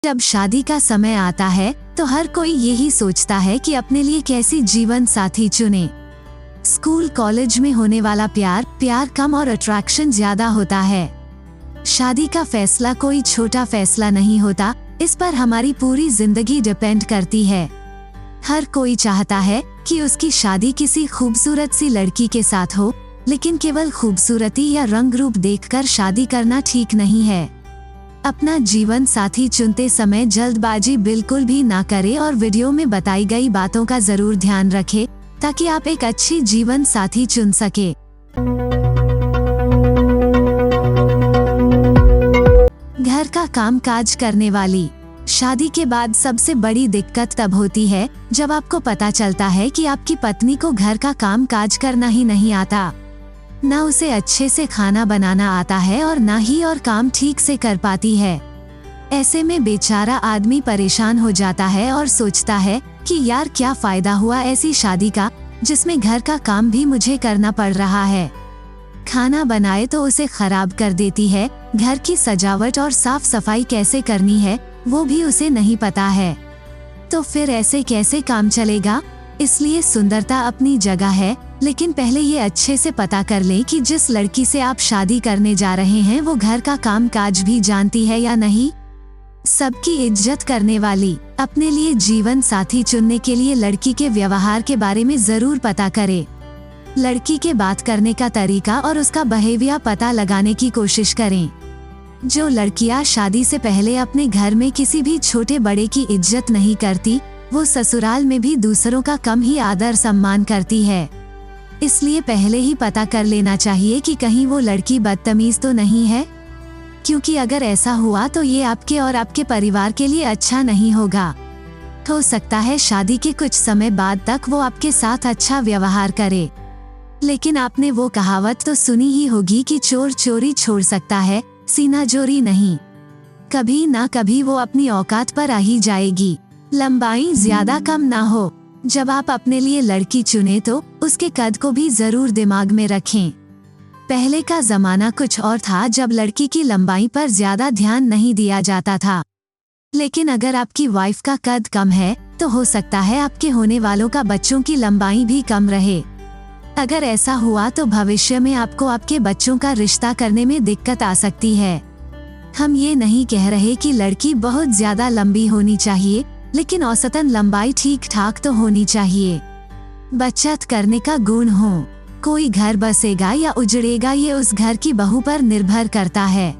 जब शादी का समय आता है तो हर कोई यही सोचता है कि अपने लिए कैसी जीवन साथी चुने। स्कूल कॉलेज में होने वाला प्यार कम और अट्रैक्शन ज्यादा होता है। शादी का फैसला कोई छोटा फैसला नहीं होता, इस पर हमारी पूरी जिंदगी डिपेंड करती है। हर कोई चाहता है कि उसकी शादी किसी खूबसूरत सी लड़की के साथ हो, लेकिन केवल खूबसूरती या रंग रूप देखकर शादी करना ठीक नहीं है। अपना जीवन साथी चुनते समय जल्दबाजी बिल्कुल भी ना करें और वीडियो में बताई गई बातों का जरूर ध्यान रखें ताकि आप एक अच्छी जीवन साथी चुन सके। घर का काम काज करने वाली। शादी के बाद सबसे बड़ी दिक्कत तब होती है जब आपको पता चलता है कि आपकी पत्नी को घर का काम काज करना ही नहीं आता। न उसे अच्छे से खाना बनाना आता है और न ही और काम ठीक से कर पाती है। ऐसे में बेचारा आदमी परेशान हो जाता है और सोचता है कि यार क्या फायदा हुआ ऐसी शादी का जिसमें घर का काम भी मुझे करना पड़ रहा है। खाना बनाए तो उसे खराब कर देती है, घर की सजावट और साफ सफाई कैसे करनी है वो भी उसे नहीं पता है। तो फिर ऐसे कैसे काम चलेगा? इसलिए सुंदरता अपनी जगह है, लेकिन पहले ये अच्छे से पता कर लें कि जिस लड़की से आप शादी करने जा रहे हैं वो घर का काम काज भी जानती है या नहीं। सबकी इज्जत करने वाली। अपने लिए जीवन साथी चुनने के लिए लड़की के व्यवहार के बारे में जरूर पता करें। लड़की के बात करने का तरीका और उसका बिहेवियर पता लगाने की कोशिश करें। जो लड़कियां शादी से पहले अपने घर में किसी भी छोटे बड़े की इज्जत नहीं करती, वो ससुराल में भी दूसरों का कम ही आदर सम्मान करती है। इसलिए पहले ही पता कर लेना चाहिए कि कहीं वो लड़की बदतमीज तो नहीं है, क्योंकि अगर ऐसा हुआ तो ये आपके और आपके परिवार के लिए अच्छा नहीं होगा। हो सकता है शादी के कुछ समय बाद तक वो आपके साथ अच्छा व्यवहार करे, लेकिन आपने वो कहावत तो सुनी ही होगी कि चोर चोरी छोड़ सकता है, सीना जोरी नहीं। कभी ना कभी वो अपनी औकात पर आ ही जाएगी। लंबाई ज्यादा कम ना हो। जब आप अपने लिए लड़की चुने तो उसके कद को भी जरूर दिमाग में रखें। पहले का जमाना कुछ और था जब लड़की की लंबाई पर ज्यादा ध्यान नहीं दिया जाता था, लेकिन अगर आपकी वाइफ का कद कम है तो हो सकता है आपके होने वालों का बच्चों की लंबाई भी कम रहे। अगर ऐसा हुआ तो भविष्य में आपको आपके बच्चों का रिश्ता करने में दिक्कत आ सकती है। हम ये नहीं कह रहे कि लड़की बहुत ज्यादा लंबी होनी चाहिए, लेकिन औसतन लंबाई ठीक ठाक तो होनी चाहिए। बचत करने का गुण हो। कोई घर बसेगा या उजड़ेगा ये उस घर की बहू पर निर्भर करता है।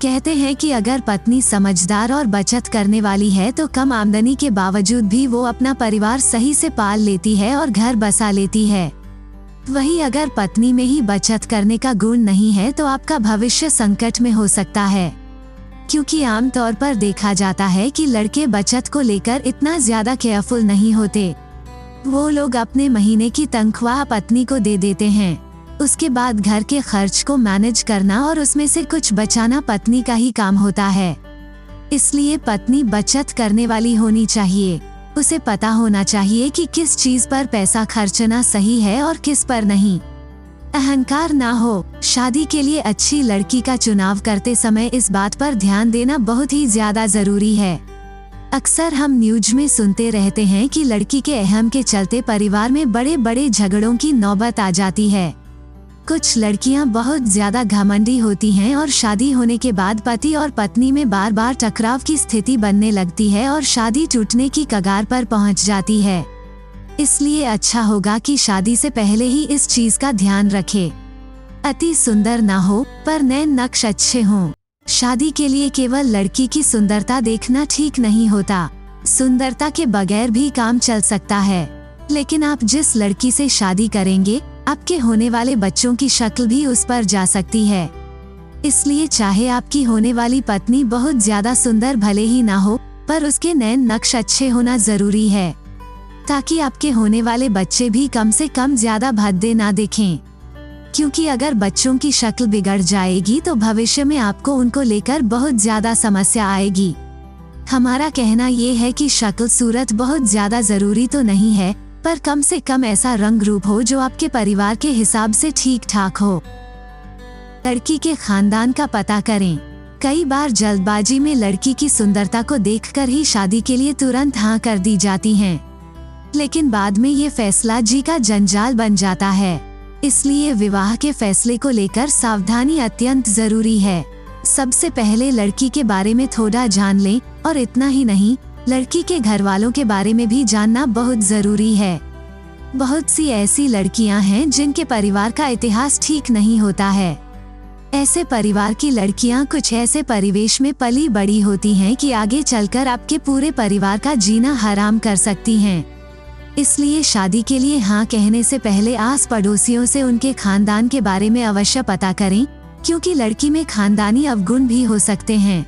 कहते हैं कि अगर पत्नी समझदार और बचत करने वाली है तो कम आमदनी के बावजूद भी वो अपना परिवार सही से पाल लेती है और घर बसा लेती है। वहीं अगर पत्नी में ही बचत करने का गुण नहीं है तो आपका भविष्य संकट में हो सकता है, क्योंकि आमतौर पर देखा जाता है कि लड़के बचत को लेकर इतना ज्यादा केयरफुल नहीं होते। वो लोग अपने महीने की तनख्वाह पत्नी को दे देते हैं, उसके बाद घर के खर्च को मैनेज करना और उसमें से कुछ बचाना पत्नी का ही काम होता है। इसलिए पत्नी बचत करने वाली होनी चाहिए। उसे पता होना चाहिए कि किस चीज पर पैसा खर्चना सही है और किस पर नहीं। अहंकार ना हो। शादी के लिए अच्छी लड़की का चुनाव करते समय इस बात पर ध्यान देना बहुत ही ज्यादा जरूरी है। अक्सर हम न्यूज में सुनते रहते हैं कि लड़की के अहम के चलते परिवार में बड़े बड़े झगड़ों की नौबत आ जाती है। कुछ लड़कियां बहुत ज्यादा घमंडी होती हैं और शादी होने के बाद पति और पत्नी में बार बार टकराव की स्थिति बनने लगती है और शादी टूटने की कगार पर पहुंच जाती है। इसलिए अच्छा होगा कि शादी से पहले ही इस चीज का ध्यान रखें। अति सुंदर ना हो पर नैन नक्श अच्छे हों। शादी के लिए केवल लड़की की सुंदरता देखना ठीक नहीं होता। सुंदरता के बगैर भी काम चल सकता है, लेकिन आप जिस लड़की से शादी करेंगे आपके होने वाले बच्चों की शक्ल भी उस पर जा सकती है। इसलिए चाहे आपकी होने वाली पत्नी बहुत ज्यादा सुंदर भले ही ना हो, पर उसके नैन नक्श अच्छे होना जरूरी है, ताकि आपके होने वाले बच्चे भी कम से कम ज्यादा भद्दे ना दिखें। क्योंकि अगर बच्चों की शक्ल बिगड़ जाएगी तो भविष्य में आपको उनको लेकर बहुत ज्यादा समस्या आएगी। हमारा कहना ये है कि शक्ल सूरत बहुत ज्यादा जरूरी तो नहीं है, पर कम से कम ऐसा रंग रूप हो जो आपके परिवार के हिसाब से ठीक ठाक हो। लड़की के खानदान का पता करें। कई बार जल्दबाजी में लड़की की सुंदरता को देखकर ही शादी के लिए तुरंत हाँ कर दी जाती हैं। लेकिन बाद में ये फैसला जी का जंजाल बन जाता है। इसलिए विवाह के फैसले को लेकर सावधानी अत्यंत जरूरी है। सबसे पहले लड़की के बारे में थोड़ा जान लें, और इतना ही नहीं, लड़की के घर वालों के बारे में भी जानना बहुत जरूरी है। बहुत सी ऐसी लड़कियां हैं जिनके परिवार का इतिहास ठीक नहीं होता है। ऐसे परिवार की लड़कियां कुछ ऐसे परिवेश में पली बड़ी होती हैं कि आगे चलकर आपके पूरे परिवार का जीना हराम कर सकती हैं। इसलिए शादी के लिए हाँ कहने से पहले आस पड़ोसियों से उनके खानदान के बारे में अवश्य पता करें, क्योंकि लड़की में खानदानी अवगुण भी हो सकते हैं।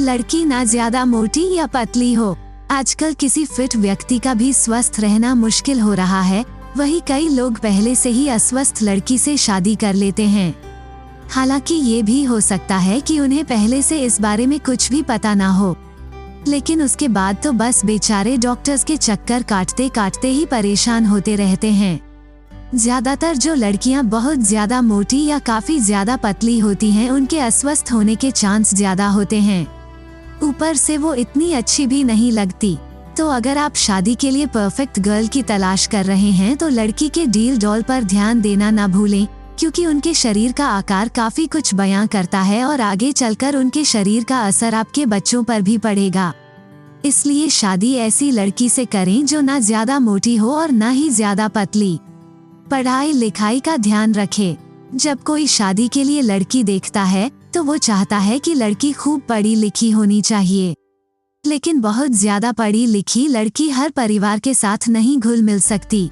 लड़की ना ज्यादा मोटी या पतली हो। आजकल किसी फिट व्यक्ति का भी स्वस्थ रहना मुश्किल हो रहा है। वहीं कई लोग पहले से ही अस्वस्थ लड़की से शादी कर लेते हैं। हालांकि ये भी हो सकता है कि उन्हें पहले से इस बारे में कुछ भी पता ना हो, लेकिन उसके बाद तो बस बेचारे डॉक्टर्स के चक्कर काटते काटते ही परेशान होते रहते हैं। ज्यादातर जो लड़कियां बहुत ज्यादा मोटी या काफी ज्यादा पतली होती हैं, उनके अस्वस्थ होने के चांस ज्यादा होते हैं। ऊपर से वो इतनी अच्छी भी नहीं लगती। तो अगर आप शादी के लिए परफेक्ट गर्ल की तलाश कर रहे हैं तो लड़की के डील डॉल पर ध्यान देना ना भूलें, क्योंकि उनके शरीर का आकार काफी कुछ बयां करता है और आगे चलकर उनके शरीर का असर आपके बच्चों पर भी पड़ेगा। इसलिए शादी ऐसी लड़की से करें जो ना ज्यादा मोटी हो और ना ही ज्यादा पतली। पढ़ाई लिखाई का ध्यान रखें। जब कोई शादी के लिए लड़की देखता है तो वो चाहता है कि लड़की खूब पढ़ी लिखी होनी चाहिए, लेकिन बहुत ज्यादा पढ़ी लिखी लड़की हर परिवार के साथ नहीं घुल मिल सकती।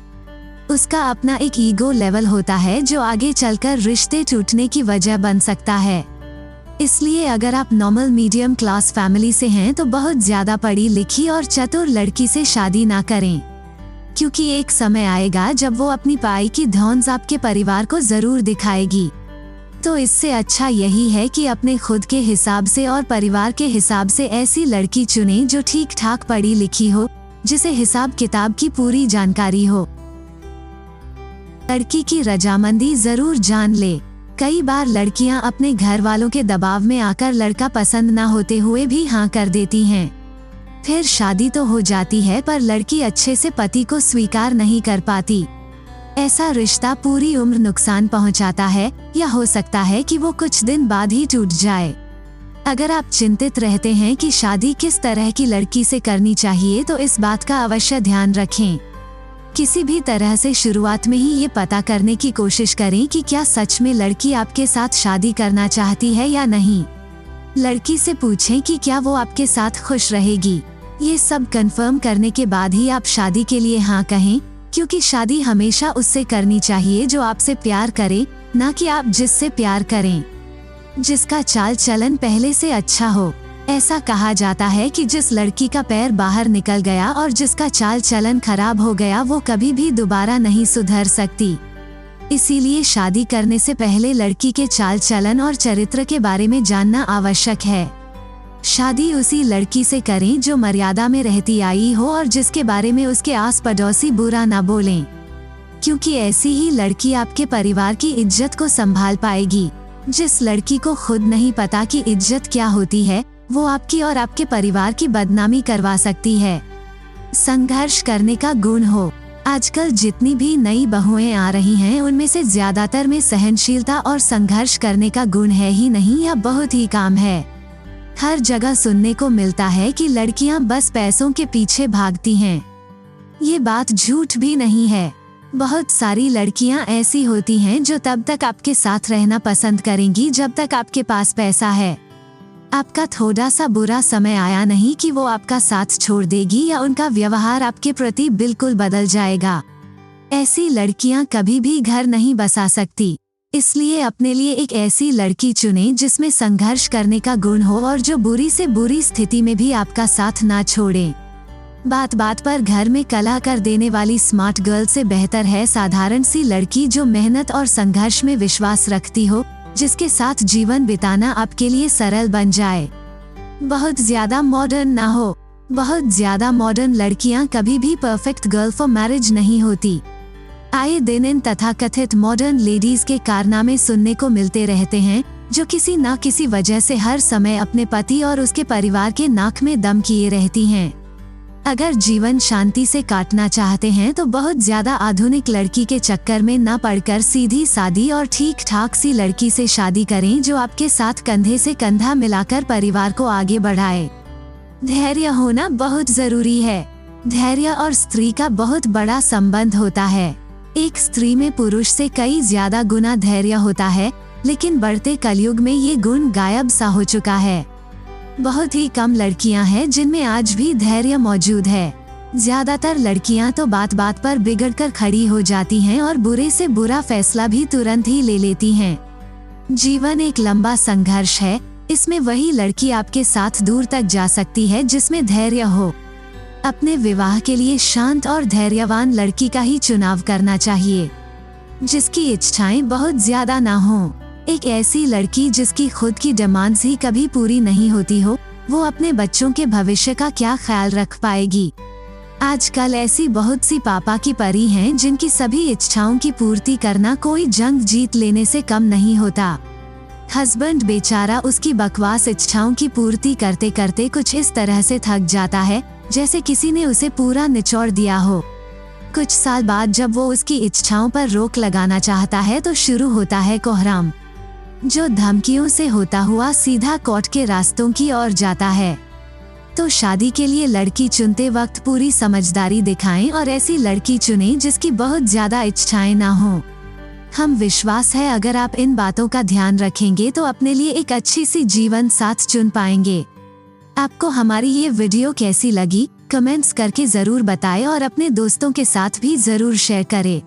उसका अपना एक ईगो लेवल होता है जो आगे चलकर रिश्ते टूटने की वजह बन सकता है। इसलिए अगर आप नॉर्मल मीडियम क्लास फैमिली से हैं तो बहुत ज्यादा पढ़ी लिखी और चतुर लड़की से शादी ना करें, क्योंकि एक समय आएगा जब वो अपनी पाई की धौंस आपके परिवार को जरूर दिखाएगी। तो इससे अच्छा यही है कि अपने खुद के हिसाब से और परिवार के हिसाब से ऐसी लड़की चुनें जो ठीक ठाक पढ़ी लिखी हो, जिसे हिसाब किताब की पूरी जानकारी हो। लड़की की रजामंदी जरूर जान ले। कई बार लड़कियां अपने घर वालों के दबाव में आकर लड़का पसंद ना होते हुए भी हाँ कर देती हैं। फिर शादी तो हो जाती है पर लड़की अच्छे से पति को स्वीकार नहीं कर पाती। ऐसा रिश्ता पूरी उम्र नुकसान पहुंचाता है, या हो सकता है कि वो कुछ दिन बाद ही टूट जाए। अगर आप चिंतित रहते हैं कि शादी किस तरह की लड़की से करनी चाहिए तो इस बात का अवश्य ध्यान रखें। किसी भी तरह से शुरुआत में ही ये पता करने की कोशिश करें कि क्या सच में लड़की आपके साथ शादी करना चाहती है या नहीं। लड़की से पूछें कि क्या वो आपके साथ खुश रहेगी। ये सब कंफर्म करने के बाद ही आप शादी के लिए हाँ कहें, क्योंकि शादी हमेशा उससे करनी चाहिए जो आपसे प्यार करे, ना कि आप जिससे प्यार करें। जिसका चाल चलन पहले से अच्छा हो। ऐसा कहा जाता है कि जिस लड़की का पैर बाहर निकल गया और जिसका चाल चलन खराब हो गया वो कभी भी दोबारा नहीं सुधर सकती। इसीलिए शादी करने से पहले लड़की के चाल चलन और चरित्र के बारे में जानना आवश्यक है। शादी उसी लड़की से करें जो मर्यादा में रहती आई हो और जिसके बारे में उसके आस पड़ोसी बुरा ना बोलें, क्योंकि ऐसी ही लड़की आपके परिवार की इज्जत को संभाल पाएगी। जिस लड़की को खुद नहीं पता कि इज्जत क्या होती है, वो आपकी और आपके परिवार की बदनामी करवा सकती है। संघर्ष करने का गुण हो। आजकल जितनी भी नई बहुएं आ रही हैं उनमें से ज्यादातर में सहनशीलता और संघर्ष करने का गुण है ही नहीं या बहुत ही कम है। हर जगह सुनने को मिलता है कि लड़कियां बस पैसों के पीछे भागती हैं। ये बात झूठ भी नहीं है। बहुत सारी लड़कियां ऐसी होती हैं जो तब तक आपके साथ रहना पसंद करेंगी जब तक आपके पास पैसा है। आपका थोड़ा सा बुरा समय आया नहीं कि वो आपका साथ छोड़ देगी या उनका व्यवहार आपके प्रति बिल्कुल बदल जाएगा। ऐसी लड़कियां कभी भी घर नहीं बसा सकती। इसलिए अपने लिए एक ऐसी लड़की चुनें जिसमें संघर्ष करने का गुण हो और जो बुरी से बुरी स्थिति में भी आपका साथ ना छोड़े। बात बात पर घर में कलह कर देने वाली स्मार्ट गर्ल से बेहतर है साधारण सी लड़की जो मेहनत और संघर्ष में विश्वास रखती हो, जिसके साथ जीवन बिताना आपके लिए सरल बन जाए। बहुत ज्यादा मॉडर्न ना हो। बहुत ज्यादा मॉडर्न लड़कियां कभी भी परफेक्ट गर्ल फॉर मैरिज नहीं होती। आए दिन इन तथाकथित मॉडर्न लेडीज के कारनामे सुनने को मिलते रहते हैं, जो किसी न किसी वजह से हर समय अपने पति और उसके परिवार के नाक में दम किए रहती हैं। अगर जीवन शांति से काटना चाहते हैं तो बहुत ज्यादा आधुनिक लड़की के चक्कर में न पड़कर सीधी सादी और ठीक ठाक सी लड़की से शादी करें, जो आपके साथ कंधे से कंधा मिलाकर परिवार को आगे बढ़ाए। धैर्य होना बहुत जरूरी है। धैर्य और स्त्री का बहुत बड़ा संबंध होता है। एक स्त्री में पुरुष से कई ज्यादा गुना धैर्य होता है, लेकिन बढ़ते कलयुग में ये गुण गायब सा हो चुका है। बहुत ही कम लड़कियां हैं जिनमें आज भी धैर्य मौजूद है। ज्यादातर लड़कियां तो बात बात पर बिगड़कर खड़ी हो जाती हैं और बुरे से बुरा फैसला भी तुरंत ही ले लेती हैं। जीवन एक लंबा संघर्ष है, इसमें वही लड़की आपके साथ दूर तक जा सकती है जिसमें धैर्य हो। अपने विवाह के लिए शांत और धैर्यवान लड़की का ही चुनाव करना चाहिए, जिसकी इच्छाएं बहुत ज्यादा ना हों। एक ऐसी लड़की जिसकी खुद की डिमांड्स ही कभी पूरी नहीं होती हो, वो अपने बच्चों के भविष्य का क्या ख्याल रख पाएगी। आजकल ऐसी बहुत सी पापा की परी हैं जिनकी सभी इच्छाओं की पूर्ति करना कोई जंग जीत लेने से कम नहीं होता। हस्बैंड बेचारा उसकी बकवास इच्छाओं की पूर्ति करते करते कुछ इस तरह से थक जाता है जैसे किसी ने उसे पूरा निचोड़ दिया हो। कुछ साल बाद जब वो उसकी इच्छाओं पर रोक लगाना चाहता है तो शुरू होता है कोहराम, जो धमकियों से होता हुआ सीधा कोर्ट के रास्तों की ओर जाता है। तो शादी के लिए लड़की चुनते वक्त पूरी समझदारी दिखाएं और ऐसी लड़की चुनें जिसकी बहुत ज्यादा इच्छाएं ना हों। हम विश्वास है अगर आप इन बातों का ध्यान रखेंगे तो अपने लिए एक अच्छी सी जीवन साथ चुन पाएंगे। आपको हमारी ये वीडियो कैसी लगी कमेंट्स करके जरूर बताएं और अपने दोस्तों के साथ भी जरूर शेयर करें।